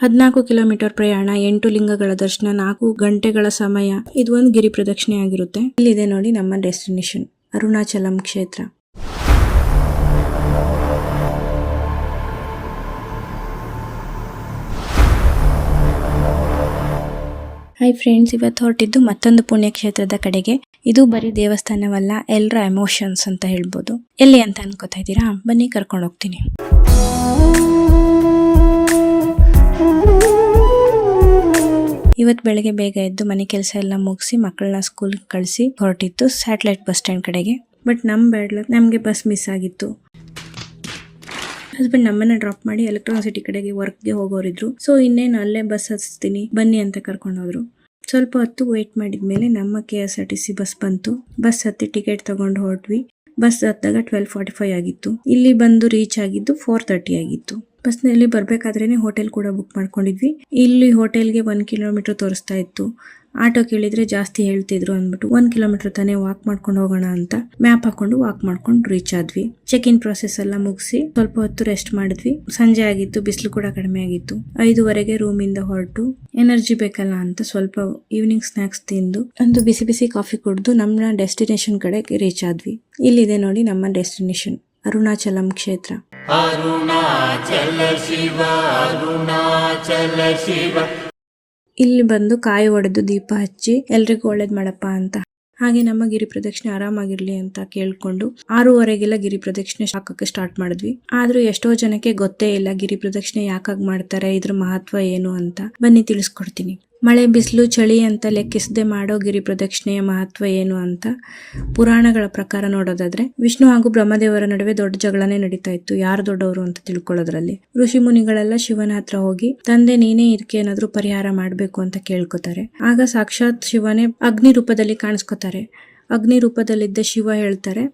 14 kilometre ಪ್ರಯಾಣ, 8 ಲಿಂಗಗಳ ದರ್ಶನ, 4 ಗಂಟೆಗಳ ಸಮಯ. ಇದು ಒಂದು ಗಿರಿ ಪ್ರದಕ್ಷಿಣೆ ಆಗಿರುತ್ತೆ. ಇಲ್ಲಿದೆ ನೋಡಿ ನಮ್ಮ ಡೆಸ್ಟಿನೇಷನ್, ಅರುಣಾಚಲಂ ಕ್ಷೇತ್ರ. ಹಾಯ್ ಫ್ರೆಂಡ್ಸ್, ಇವತ್ತು ಹೊರಟಿದ್ದು ಮತ್ತೊಂದು ಪುಣ್ಯಕ್ಷೇತ್ರದ ಕಡೆಗೆ. ಇದು ಬರೀ ದೇವಸ್ಥಾನವಲ್ಲ, ಎಲ್ಲರ ಎಮೋಷನ್ಸ್ ಅಂತ ಹೇಳ್ಬೋದು. ಎಲ್ಲಿ ಅಂತ ಅನ್ಕೋತಾ ಇದ್ದೀರಾ? ಬನ್ನಿ ಕರ್ಕೊಂಡು ಹೋಗ್ತೀನಿ. ಇವತ್ತು ಬೆಳಗ್ಗೆ ಬೇಗ ಎದ್ದು ಮನೆ ಕೆಲಸ ಎಲ್ಲ ಮುಗಿಸಿ ಮಕ್ಕಳನ್ನ ಸ್ಕೂಲ್ ಕಳಿಸಿ ಹೊರಟಿತ್ತು ಸ್ಯಾಟಲೈಟ್ ಬಸ್ ಸ್ಟ್ಯಾಂಡ್ ಕಡೆಗೆ. ಬಟ್ ನಮಗೆ ಬಸ್ ಮಿಸ್ ಆಗಿತ್ತು. ಹಸ್ಬೆಂಡ್ ನಮ್ಮನ್ನ ಡ್ರಾಪ್ ಮಾಡಿ ಎಲೆಕ್ಟ್ರಾನಿಕ್ ಸಿಟಿ ಕಡೆಗೆ ವರ್ಕ್ಗೆ ಹೋಗೋರಿದ್ರು. ಸೊ ಇನ್ನೇನು ಅಲ್ಲೇ ಬಸ್ ಹತ್ತಿಸ್ತೀನಿ ಬನ್ನಿ ಅಂತ ಕರ್ಕೊಂಡು ಹೋದ್ರು. ಸ್ವಲ್ಪ ಹೊತ್ತು ವೇಟ್ ಮಾಡಿದ್ಮೇಲೆ ನಮ್ಮ KSRTC ಬಸ್ ಬಂತು. ಬಸ್ ಹತ್ತಿ ಟಿಕೆಟ್ ತಗೊಂಡು ಹೊರಟ್ವಿ. ಬಸ್ ಹತ್ತಾಗ 12:45 ಆಗಿತ್ತು. ಇಲ್ಲಿ ಬಂದು ರೀಚ್ ಆಗಿದ್ದು 4:30 ಆಗಿತ್ತು. ಬಸ್ನಲ್ಲಿ ಬರ್ಬೇಕಾದ್ರೇನೆ ಹೋಟೆಲ್ ಕೂಡ ಬುಕ್ ಮಾಡ್ಕೊಂಡಿದ್ವಿ. ಇಲ್ಲಿ ಹೋಟೆಲ್ಗೆ 1 ಕಿಲೋಮೀಟರ್ ತೋರಿಸ್ತಾ ಇತ್ತು. ಆಟೋ ಕೇಳಿದ್ರೆ ಜಾಸ್ತಿ ಹೇಳ್ತಿದ್ರು ಅಂದ್ಬಿಟ್ಟು 1 ಕಿಲೋಮೀಟರ್ ತಾನೇ ವಾಕ್ ಮಾಡ್ಕೊಂಡು ಹೋಗೋಣ ಅಂತ ಮ್ಯಾಪ್ ಹಾಕೊಂಡು ವಾಕ್ ಮಾಡ್ಕೊಂಡು ರೀಚ್ ಆದ್ವಿ. ಚೆಕ್ ಇನ್ ಪ್ರೊಸೆಸ್ ಎಲ್ಲ ಮುಗಿಸಿ ಸ್ವಲ್ಪ ಹೊತ್ತು ರೆಸ್ಟ್ ಮಾಡಿದ್ವಿ. ಸಂಜೆ ಆಗಿತ್ತು, ಬಿಸಿಲು ಕೂಡ ಕಡಿಮೆ ಆಗಿತ್ತು. 5:15 ರೂಮಿಂದ ಹೊರಟು ಎನರ್ಜಿ ಬೇಕಲ್ಲ ಅಂತ ಸ್ವಲ್ಪ ಈವ್ನಿಂಗ್ ಸ್ನಾಕ್ಸ್ ತಿಂದು ಒಂದು ಬಿಸಿ ಬಿಸಿ ಕಾಫಿ ಕುಡಿದು ನಮ್ಮ ಡೆಸ್ಟಿನೇಷನ್ ಕಡೆಗೆ ರೀಚ್ ಆದ್ವಿ. ಇಲ್ಲಿದೆ ನೋಡಿ ನಮ್ಮ ಡೆಸ್ಟಿನೇಷನ್, ಅರುಣಾಚಲಂ ಕ್ಷೇತ್ರ. ಇಲ್ಲಿ ಬಂದು ಕಾಯಿ ಒಡೆದು ದೀಪ ಹಚ್ಚಿ ಎಲ್ರಿಗೂ ಒಳ್ಳೇದ್ ಮಾಡಪ್ಪ ಅಂತ, ಹಾಗೆ ನಮ್ಮ ಗಿರಿ ಪ್ರದಕ್ಷಿಣೆ ಆರಾಮಾಗಿರ್ಲಿ ಅಂತ ಕೇಳ್ಕೊಂಡು 6:15ಗೆಲ್ಲ ಗಿರಿ ಪ್ರದಕ್ಷಿಣೆ ಹಾಕಕ್ಕೆ ಸ್ಟಾರ್ಟ್ ಮಾಡಿದ್ವಿ. ಆದ್ರೂ ಎಷ್ಟೋ ಜನಕ್ಕೆ ಗೊತ್ತೇ ಇಲ್ಲ ಗಿರಿ ಪ್ರದಕ್ಷಿಣೆ ಯಾಕಾಗ್ ಮಾಡ್ತಾರೆ, ಇದ್ರ ಮಹತ್ವ ಏನು ಅಂತ. ಬನ್ನಿ ತಿಳಿಸ್ಕೊಡ್ತೀನಿ. ಮಳೆ ಬಿಸಿಲು ಚಳಿ ಅಂತ ಲೆಕ್ಕಿಸದೆ ಮಾಡೋ ಗಿರಿ ಪ್ರದಕ್ಷಿಣೆಯ ಮಹತ್ವ ಏನು ಅಂತ ಪುರಾಣಗಳ ಪ್ರಕಾರ ನೋಡೋದಾದ್ರೆ, ವಿಷ್ಣು ಹಾಗೂ ಬ್ರಹ್ಮದೇವರ ನಡುವೆ ದೊಡ್ಡ ಜಗಳನೇ ನಡೀತಾ ಇತ್ತು, ಯಾರು ದೊಡ್ಡವರು ಅಂತ ತಿಳ್ಕೊಳ್ಳೋದ್ರಲ್ಲಿ. ಋಷಿ ಮುನಿಗಳೆಲ್ಲ ಶಿವನ ಹತ್ರ ಹೋಗಿ ತಂದೆ ನೀನೇ ಇದಕ್ಕೆ ಏನಾದ್ರೂ ಪರಿಹಾರ ಮಾಡ್ಬೇಕು ಅಂತ ಕೇಳ್ಕೊತಾರೆ. ಆಗ ಸಾಕ್ಷಾತ್ ಶಿವನೇ ಅಗ್ನಿ ರೂಪದಲ್ಲಿ ಕಾಣಿಸ್ಕೊತಾರೆ. ಅಗ್ನಿ ರೂಪದಲ್ಲಿದ್ದ ಶಿವ ಹೇಳ್ತಾರೆ,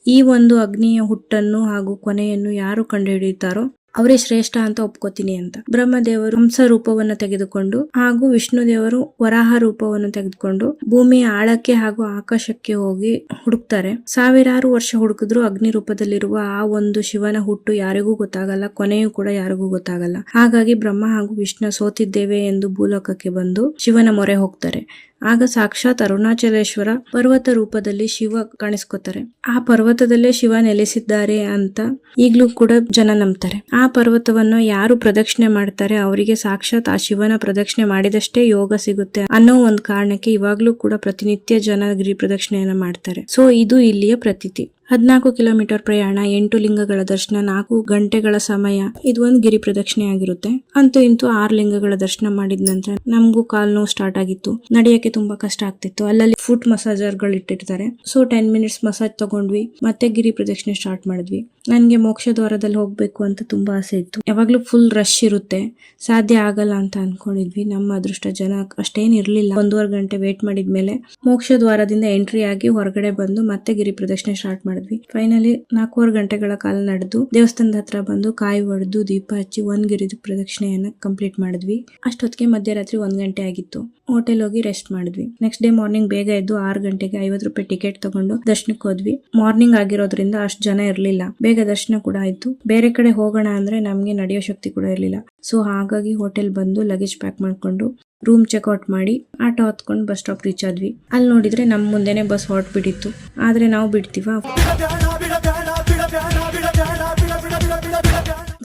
ಈ ಒಂದು ಅಗ್ನಿಯ ಹುಟ್ಟನ್ನು ಹಾಗೂ ಕೊನೆಯನ್ನು ಯಾರು ಕಂಡುಹಿಡಿಯುತ್ತಾರೋ ಅವರೇ ಶ್ರೇಷ್ಠ ಅಂತ ಒಪ್ಕೋತೀನಿ ಅಂತ. ಬ್ರಹ್ಮದೇವರು ಹಂಸ ರೂಪವನ್ನು ತೆಗೆದುಕೊಂಡು ಹಾಗೂ ವಿಷ್ಣು ದೇವರು ವರಾಹ ರೂಪವನ್ನು ತೆಗೆದುಕೊಂಡು ಭೂಮಿಯ ಆಳಕ್ಕೆ ಹಾಗೂ ಆಕಾಶಕ್ಕೆ ಹೋಗಿ ಹುಡುಕ್ತಾರೆ. ಸಾವಿರಾರು ವರ್ಷ ಹುಡುಕಿದ್ರು ಅಗ್ನಿ ರೂಪದಲ್ಲಿರುವ ಆ ಒಂದು ಶಿವನ ಹುಟ್ಟು ಯಾರಿಗೂ ಗೊತ್ತಾಗಲ್ಲ, ಕೊನೆಯೂ ಕೂಡ ಯಾರಿಗೂ ಗೊತ್ತಾಗಲ್ಲ. ಹಾಗಾಗಿ ಬ್ರಹ್ಮ ಹಾಗೂ ವಿಷ್ಣು ಸೋತಿದ್ದೇವೆ ಎಂದು ಭೂಲೋಕಕ್ಕೆ ಬಂದು ಶಿವನ ಮೊರೆ ಹೋಗ್ತಾರೆ. ಆಗ ಸಾಕ್ಷಾತ್ ಅರುಣಾಚಲೇಶ್ವರ ಪರ್ವತ ರೂಪದಲ್ಲಿ ಶಿವ ಕಾಣಿಸ್ಕೋತಾರೆ. ಆ ಪರ್ವತದಲ್ಲೇ ಶಿವ ನೆಲೆಸಿದ್ದಾರೆ ಅಂತ ಈಗ್ಲೂ ಕೂಡ ಜನ ನಂಬ್ತಾರೆ. ಆ ಪರ್ವತವನ್ನು ಯಾರು ಪ್ರದಕ್ಷಿಣೆ ಮಾಡ್ತಾರೆ ಅವರಿಗೆ ಸಾಕ್ಷಾತ್ ಆ ಶಿವನ ಪ್ರದಕ್ಷಿಣೆ ಮಾಡಿದಷ್ಟೇ ಯೋಗ ಸಿಗುತ್ತೆ ಅನ್ನೋ ಒಂದು ಕಾರಣಕ್ಕೆ ಇವಾಗ್ಲೂ ಕೂಡ ಪ್ರತಿನಿತ್ಯ ಜನ ಗಿರಿ ಪ್ರದಕ್ಷಿಣೆಯನ್ನ ಮಾಡ್ತಾರೆ. ಸೊ ಇದು ಇಲ್ಲಿಯ ಪ್ರತೀತಿ. 14 ಕಿಲೋಮೀಟರ್ ಪ್ರಯಾಣ, 8 ಲಿಂಗಗಳ ದರ್ಶನ, 4 ಗಂಟೆಗಳ ಸಮಯ. ಇದು ಒಂದು ಗಿರಿ ಪ್ರದಕ್ಷಿಣೆ ಆಗಿರುತ್ತೆ. ಅಂತೂ ಇಂತೂ 6 ಲಿಂಗಗಳ ದರ್ಶನ ಮಾಡಿದ ನಂತರ ನಮಗೂ ಕಾಲ್ ನೋವು ಸ್ಟಾರ್ಟ್ ಆಗಿತ್ತು. ನಡೆಯಕ್ಕೆ ತುಂಬಾ ಕಷ್ಟ ಆಗ್ತಿತ್ತು. ಅಲ್ಲಲ್ಲಿ ಫುಟ್ ಮಸಾಜರ್ ಗಳು ಇಟ್ಟಿರ್ತಾರೆ. ಸೊ 10 ಮಿನಿಟ್ಸ್ ಮಸಾಜ್ ತಗೊಂಡ್ವಿ. ಮತ್ತೆ ಗಿರಿ ಪ್ರದಕ್ಷಿಣೆ ಸ್ಟಾರ್ಟ್ ಮಾಡಿದ್ವಿ. ನನ್ಗೆ ಮೋಕ್ಷ ದ್ವಾರದಲ್ಲಿ ಹೋಗ್ಬೇಕು ಅಂತ ತುಂಬಾ ಆಸೆ ಇತ್ತು. ಯಾವಾಗ್ಲೂ ಫುಲ್ ರಶ್ ಇರುತ್ತೆ, ಸಾಧ್ಯ ಆಗಲ್ಲ ಅಂತ ಅನ್ಕೊಂಡಿದ್ವಿ. ನಮ್ಮ ಅದೃಷ್ಟ ಜನ ಅಷ್ಟೇನ್ ಇರ್ಲಿಲ್ಲ. 1.5 ಗಂಟೆ ವೇಟ್ ಮಾಡಿದ್ಮೇಲೆ ಮೋಕ್ಷ ದ್ವಾರದಿಂದ ಎಂಟ್ರಿ ಆಗಿ ಹೊರಗಡೆ ಬಂದು ಮತ್ತೆ ಗಿರಿ ಪ್ರದಕ್ಷಿಣೆ ಸ್ಟಾರ್ಟ್ ಮಾಡಿದ್ವಿ. ಫೈನಲಿ 4.5 ಗಂಟೆಗಳ ಕಾಲ ನಡೆದು ದೇವಸ್ಥಾನದ ಹತ್ರ ಬಂದು ಕಾಯಿ ಒಡೆದು ದೀಪ ಹಚ್ಚಿ 1 ಗಿರಿ ಪ್ರದಕ್ಷಿಣೆಯನ್ನ ಕಂಪ್ಲೀಟ್ ಮಾಡಿದ್ವಿ. ಅಷ್ಟೊತ್ತಿಗೆ ಮಧ್ಯರಾತ್ರಿ 1 ಗಂಟೆ ಆಗಿತ್ತು. ಹೋಟೆಲ್ ಹೋಗಿ ರೆಸ್ಟ್ ಮಾಡಿದ್ವಿ. ನೆಕ್ಸ್ಟ್ ಡೇ ಮಾರ್ನಿಂಗ್ ಬೇಗ ಎದ್ದು 6 ಗಂಟೆಗೆ 50 ರೂಪಾಯಿ ಟಿಕೆಟ್ ತಗೊಂಡು ದರ್ಶನಕ್ಕೆ ಹೋದ್ವಿ. ಮಾರ್ನಿಂಗ್ ಆಗಿರೋದ್ರಿಂದ ಅಷ್ಟು ಜನ ಇರ್ಲಿಲ್ಲ. ಬೇಗ ದರ್ಶನ ಕೂಡ ಆಯ್ತು. ಬೇರೆ ಕಡೆ ಹೋಗೋಣ ಅಂದ್ರೆ ನಮ್ಗೆ ನಡೆಯೋ ಶಕ್ತಿ ಕೂಡ ಇರ್ಲಿಲ್ಲ. ಸೊ ಹಾಗಾಗಿ ಹೋಟೆಲ್ ಬಂದು ಲಗೇಜ್ ಪ್ಯಾಕ್ ಮಾಡ್ಕೊಂಡು ರೂಮ್ ಚೆಕ್ಔಟ್ ಮಾಡಿ ಆಟೋ ಹತ್ಕೊಂಡು ಬಸ್ ಸ್ಟಾಪ್ ರೀಚ್ ಆದ್ವಿ. ಅಲ್ಲಿ ನೋಡಿದ್ರೆ ನಮ್ ಮುಂದೆನೆ ಬಸ್ ಹೊರಟ್ಬಿಟ್ಟಿತ್ತು. ಆದ್ರೆ ನಾವು ಬಿಡ್ತೀವ?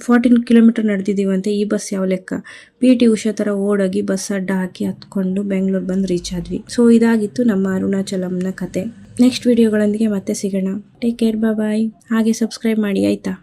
14 ಕಿಲೋಮೀಟರ್ ನಡೆದಿದ್ದೀವಂತೆ. ಈ ಬಸ್ ಯಾವ ಲೆಕ್ಕ? PT ಉಷಾ ತರ ಓಡೋಗಿ ಬಸ್ ಅಡ್ಡ ಹಾಕಿ ಹತ್ಕೊಂಡು ಬೆಂಗಳೂರು ಬಂದು ರೀಚ್ ಆದ್ವಿ. ಸೊ ಇದಾಗಿತ್ತು ನಮ್ಮ ಅರುಣಾಚಲಂನ ಕತೆ. ನೆಕ್ಸ್ಟ್ ವಿಡಿಯೋಗಳೊಂದಿಗೆ ಮತ್ತೆ ಸಿಗೋಣ. ಟೇಕ್ ಕೇರ್, ಬಾಯ್. ಹಾಗೆ ಸಬ್ಸ್ಕ್ರೈಬ್ ಮಾಡಿ ಆಯ್ತಾ?